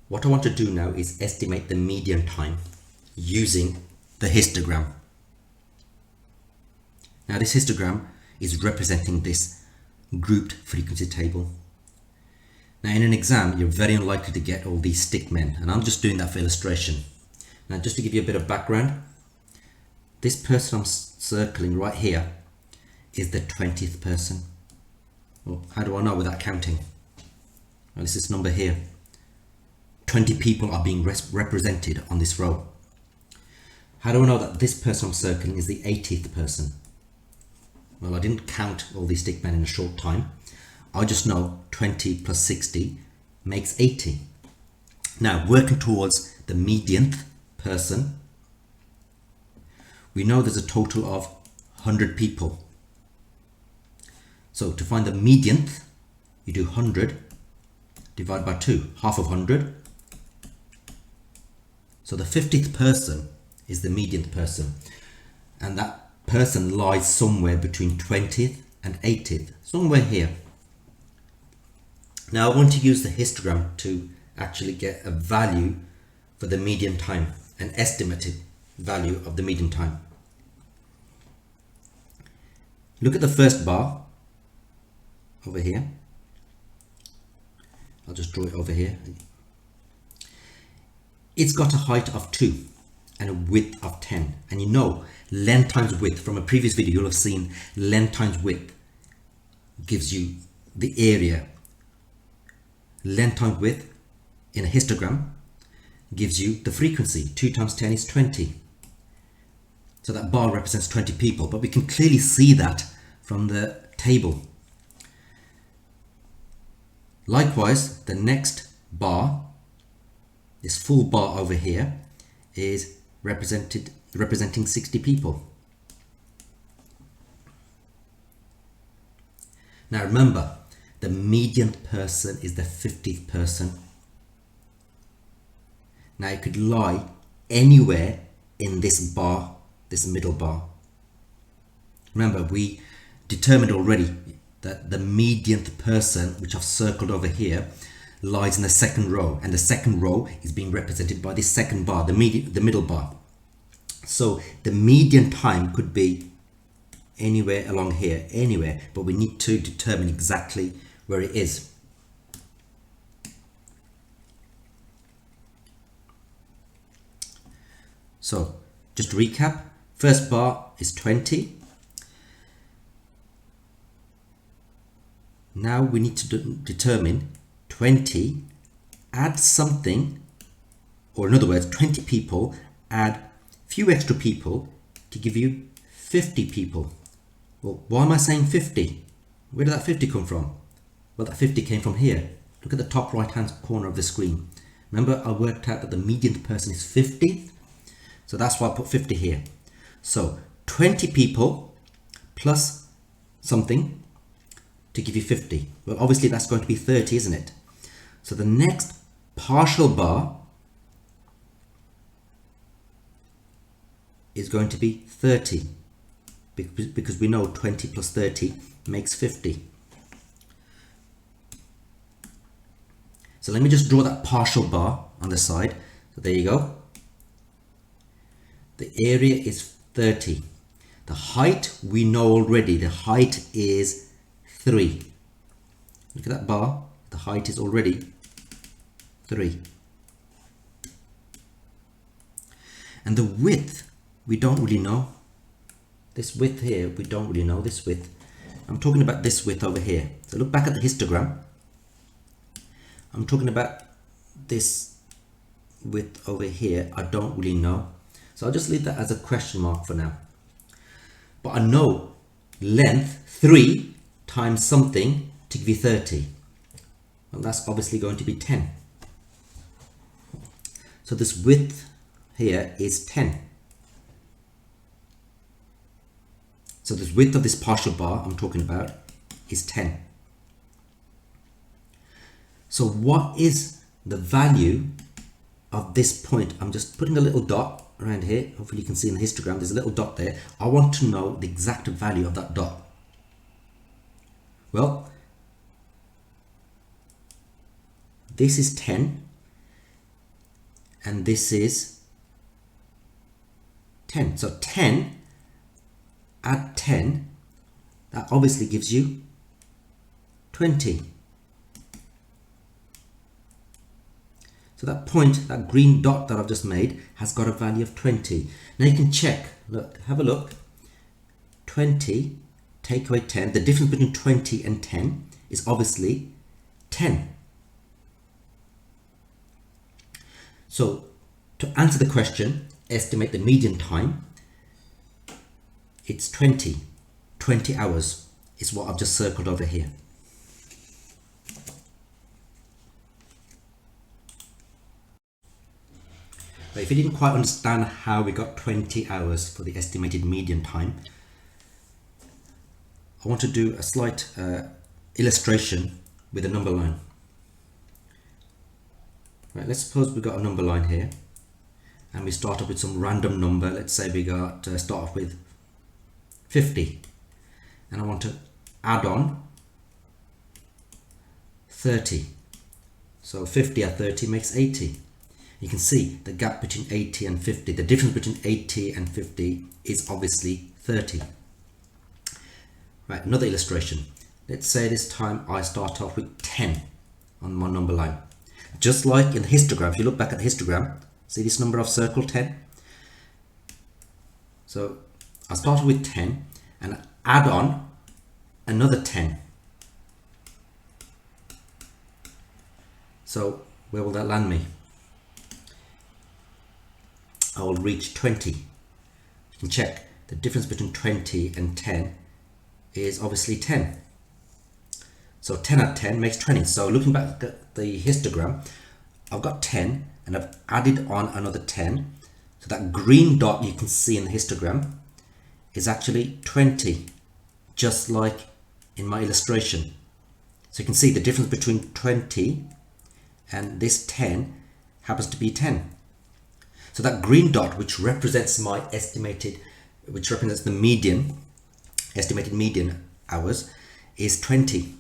What I want to do now is estimate the median time using the histogram. Now this histogram is representing this grouped frequency table. Now in an exam, you're very unlikely to get all these stick men, and I'm just doing that for illustration. Now just to give you a bit of background, this person I'm circling right here is the 20th person. Well, how do I know without counting? Well, it's this number here. 20 people are being represented on this row. How do I know that this person I'm circling is the 80th person? Well, I didn't count all these stick men in a short time. I just know 20 plus 60 makes 80. Now, working towards the medianth person, we know there's a total of 100 people. So to find the medianth, you do 100 divided by 2, half of 100. So the 50th person is the medianth person, and that person lies somewhere between 20th and 80th, somewhere here. Now I want to use the histogram to actually get a value for the median time, an estimated value of the median time. Look at the first bar over here. I'll just draw it over here. It's got a height of 2 and a width of 10. And you know, length times width, from a previous video you'll have seen length times width gives you the area. Length times width in a histogram gives you the frequency. 2 times 10 is 20. So that bar represents 20 people, but we can clearly see that from the table. Likewise, the next bar, this full bar over here, is representing 60 people. Now remember, the median person is the 50th person. Now it could lie anywhere in this bar, this middle bar. Remember, we determined already that the medianth person, which I've circled over here, lies in the second row, and the second row is being represented by this second bar, the middle bar. So the median time could be anywhere along here, anywhere, but we need to determine exactly where it is. So just to recap, first bar is 20. Now we need to determine 20, add something, or in other words, 20 people, add a few extra people to give you 50 people. Well, why am I saying 50? Where did that 50 come from? Well, that 50 came from here. Look at the top right hand corner of the screen. Remember, I worked out that the median person is 50. So that's why I put 50 here. So 20 people plus something to give you 50. Well, obviously that's going to be 30, isn't it? So the next partial bar is going to be 30, because we know 20 plus 30 makes 50. So let me just draw that partial bar on the side. So there you go. The area is 30. The height, we know already, the height is 3. Look at that bar, the height is already 3. And the width, we don't really know. This width here, we don't really know this width. I'm talking about this width over here. So look back at the histogram. I'm talking about this width over here. I don't really know. So I'll just leave that as a question mark for now. But I know length, 3 times something to give you 30. Well, that's obviously going to be 10. So this width here is 10. So this width of this partial bar I'm talking about is 10. So what is the value of this point? I'm just putting a little dot around here. Hopefully you can see in the histogram there's a little dot there. I want to know the exact value of that dot. Well, this is 10. and this is 10. So 10 add 10, that obviously gives you 20. So that point, that green dot that I've just made, has got a value of 20. Now you can check, look, have a look. 20, take away 10, the difference between 20 and 10 is obviously 10. So to answer the question, estimate the median time, it's 20 hours is what I've just circled over here. But if you didn't quite understand how we got 20 hours for the estimated median time, I want to do a slight illustration with a number line. Right, let's suppose we've got a number line here and we start off with some random number. Let's say we got start off with 50, and I want to add on 30. So 50 add 30 makes 80. You can see the gap between 80 and 50. The difference between 80 and 50 is obviously 30. Right, another illustration. Let's say this time I start off with 10 on my number line. Just like in the histogram, if you look back at the histogram, see this number I've circled, 10? So I start with 10 and add on another 10. So where will that land me? I will reach 20. You can check the difference between 20 and 10 is obviously 10. So 10 add 10 makes 20. So looking back at the histogram, I've got 10 and I've added on another 10. So that green dot you can see in the histogram is actually 20, just like in my illustration. So you can see the difference between 20 and this 10 happens to be 10. So that green dot, which represents my estimated, which represents the median, estimated median hours, is 20.